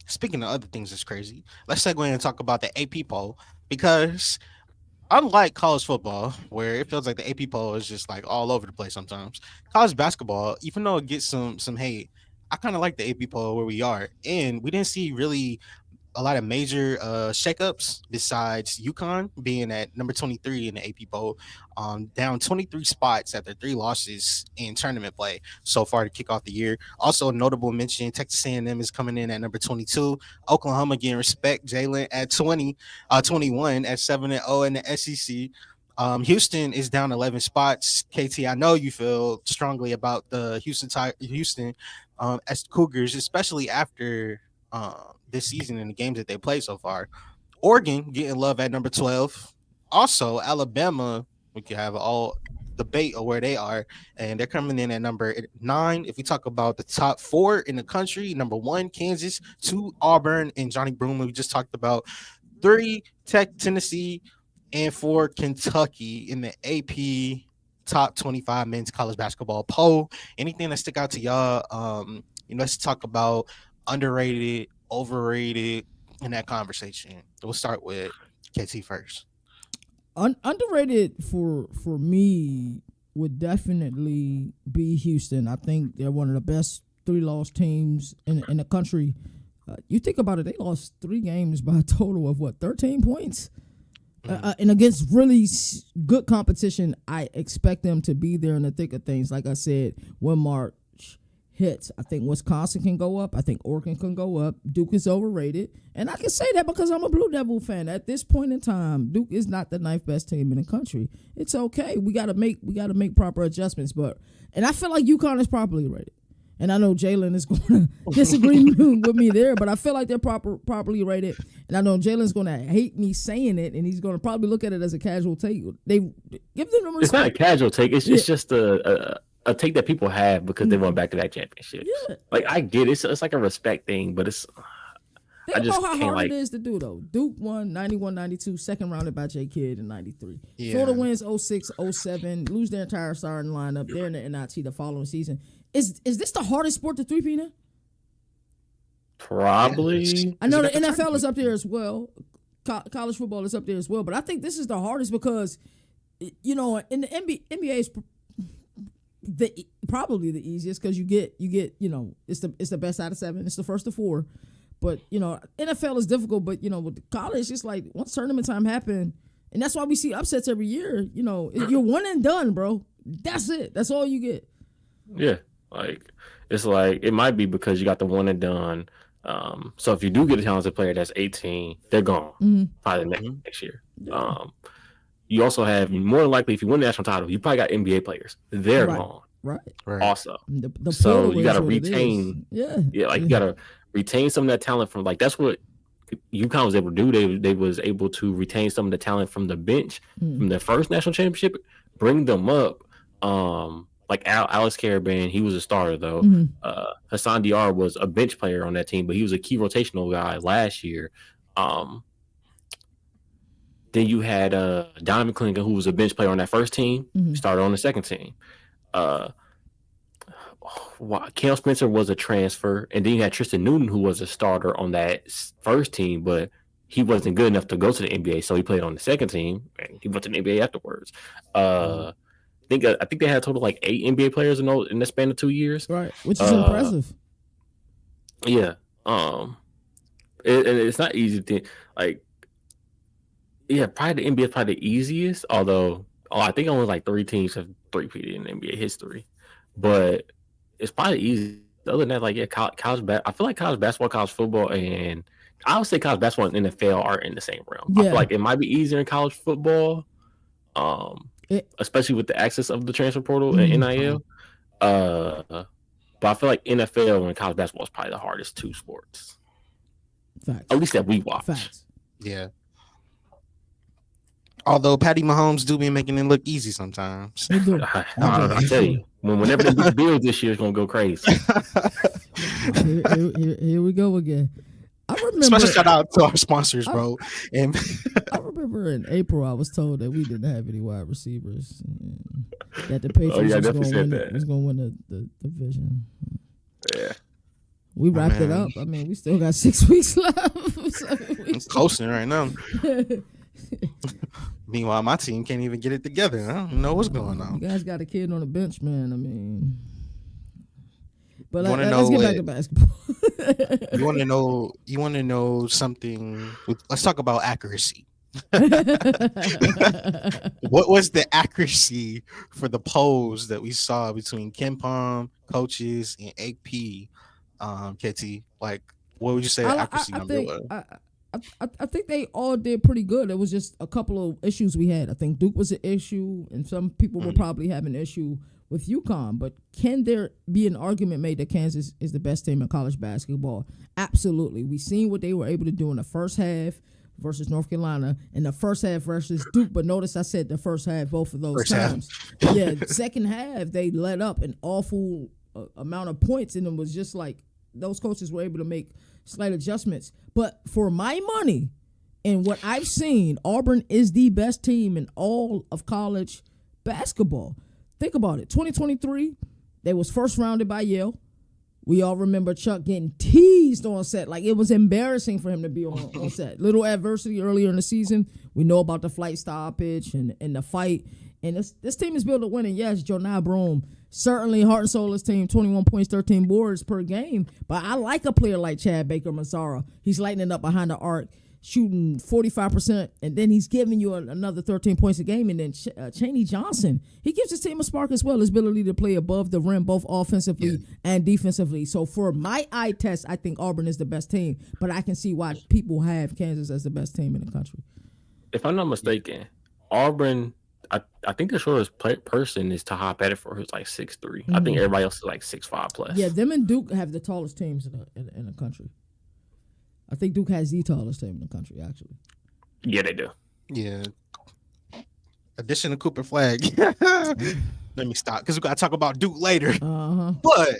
speaking of other things that's crazy, let's segue and talk about the AP poll because unlike college football, where it feels like the AP poll is just like all over the place sometimes, college basketball, even though it gets some hate, I kind of like the AP poll where we are, and we didn't see really a lot of major shakeups besides UConn being at number 23 in the AP poll, down 23 spots after three losses in tournament play so far to kick off the year. Also, a notable mention: Texas A&M is coming in at number 22. Oklahoma getting respect. Jalen at 21 at 7-0 in the SEC. Houston is down 11 spots. KT, I know you feel strongly about the Houston as Cougars, especially after this season in the games that they played so far. Oregon getting love at number 12. Also, Alabama, we could have all debate of where they are, and they're coming in at number 9. If we talk about the top 4 in the country, number 1, Kansas, 2, Auburn, and Johnny Broom, we just talked about. 3, Tennessee, and 4, Kentucky in the AP top 25 men's college basketball poll. Anything that stick out to y'all? Let's talk about underrated, overrated in that conversation. We'll start with KT first. Underrated for me would definitely be Houston. I think they're one of the best 3-loss teams in the country. You think about it, they lost 3 games by a total of 13 points. And against really good competition, I expect them to be there in the thick of things. Like I said, when March hits, I think Wisconsin can go up. I think Oregon can go up. Duke is overrated. And I can say that because I'm a Blue Devil fan. At this point in time, Duke is not the 9th best team in the country. It's okay. We gotta make proper adjustments. And I feel like UConn is properly rated. And I know Jalen is going to disagree with me there, but I feel like they're properly rated. And I know Jalen's going to hate me saying it, and he's going to probably look at it as a casual take. They give them the respect. It's not a casual take. It's just a take that people have because they went back to that championship. Yeah. Like, I get it. It's like a respect thing, but it's... Think about how hard it is to do, though. Duke won 91-92, second rounded by J. Kidd in 93. Yeah. Florida wins 06-07, lose their entire starting lineup. They're in the NIT the following season. Is this the hardest sport to three-peat in? Probably. I know the NFL is up there as well. College football is up there as well. But I think this is the hardest because, in the NBA is probably the easiest because you get it's the best out of 7. It's the first to 4. But, NFL is difficult. But, with college, it's like once tournament time happen, and that's why we see upsets every year. You're one and done, bro. That's it. That's all you get. Yeah. It's like it might be because you got the one and done. So if you do get a talented player that's 18, they're gone probably next year. Yeah. You also have more than likely if you win the national title, you probably got NBA players. They're gone. Right. Also, so you got to retain. You got to retain some of that talent from that's what UConn was able to do. They was able to retain some of the talent from the bench from their first national championship, bring them up. Like Alex Caravan, he was a starter though. Hassan Diar was a bench player on that team, but he was a key rotational guy last year. Then you had Donovan Clingan, who was a bench player on that first team, started on the second team. Cam Spencer was a transfer, and then you had Tristan Newton, who was a starter on that first team, but he wasn't good enough to go to the NBA, so he played on the second team, and he went to the NBA afterwards. I think they had a total 8 NBA players in the span of 2 years, right? Which is impressive. Yeah, it's not easy to probably the NBA is probably the easiest. Although, I think only 3 teams have three-peated in NBA history, but it's probably easy. Other than that, college I feel like college basketball, college football, and I would say college basketball and NFL are in the same realm. Yeah. I feel like it might be easier in college football. Especially with the access of the transfer portal and NIL. But I feel like NFL and college basketball is probably the hardest 2 sports. Facts. At least that we watch. Facts. Yeah. Although Patty Mahomes do be making it look easy sometimes. I tell you, whenever they get Bills this year, it's gonna go crazy. Here we go again. I remember. Special shout out to our sponsors, bro. And I remember in April I was told that we didn't have any wide receivers. That the Patriots was going to win the division. Yeah. We wrapped it up. I mean, we still got 6 weeks left. 7 I'm weeks. coasting right now. Meanwhile, my team can't even get it together. I don't know what's going on. You guys got a kid on the bench, man. I mean, but let's get back to basketball. You want to know? You want to know something? Let's talk about accuracy. What was the accuracy for the polls that we saw between Ken Palm, coaches, and AP? KT, like, what would you say the accuracy number was? I think they all did pretty good. It was just a couple of issues we had. I think Duke was an issue, and some people will probably have an issue with UConn. But can there be an argument made that Kansas is the best team in college basketball? Absolutely. We seen what they were able to do in the first half versus North Carolina, and the first half versus Duke. But notice I said the first half both of those times. Yeah, second half they let up an awful amount of points, and it was just like those coaches were able to make slight adjustments. But for my money and what I've seen, Auburn is the best team in all of college basketball. Think about it. 2023, they was first rounded by Yale. We all remember Chuck getting teased on set. Like, it was embarrassing for him to be on set. Little adversity earlier in the season. We know about the flight stoppage and the fight. And this team is built to win. And yes, Jonah Broome, certainly heart and soul of this team, 21 points, 13 boards per game. But I like a player like Chad Baker-Massara. He's lighting up behind the arc, shooting 45%, and then he's giving you another 13 points a game. And then Chaney Johnson, he gives his team a spark as well, his ability to play above the rim, both offensively and defensively. So for my eye test, I think Auburn is the best team, but I can see why people have Kansas as the best team in the country. If I'm not mistaken, Auburn, I think the shortest person is Taha Pettiford, who's like 6'3". Mm-hmm. I think everybody else is like 6'5" plus. Yeah, them and Duke have the tallest teams in the country. I think Duke has the tallest team in the country, actually. Yeah, they do. Yeah. Addition to Cooper Flag. Let me stop, because we got to talk about Duke later. Uh-huh. But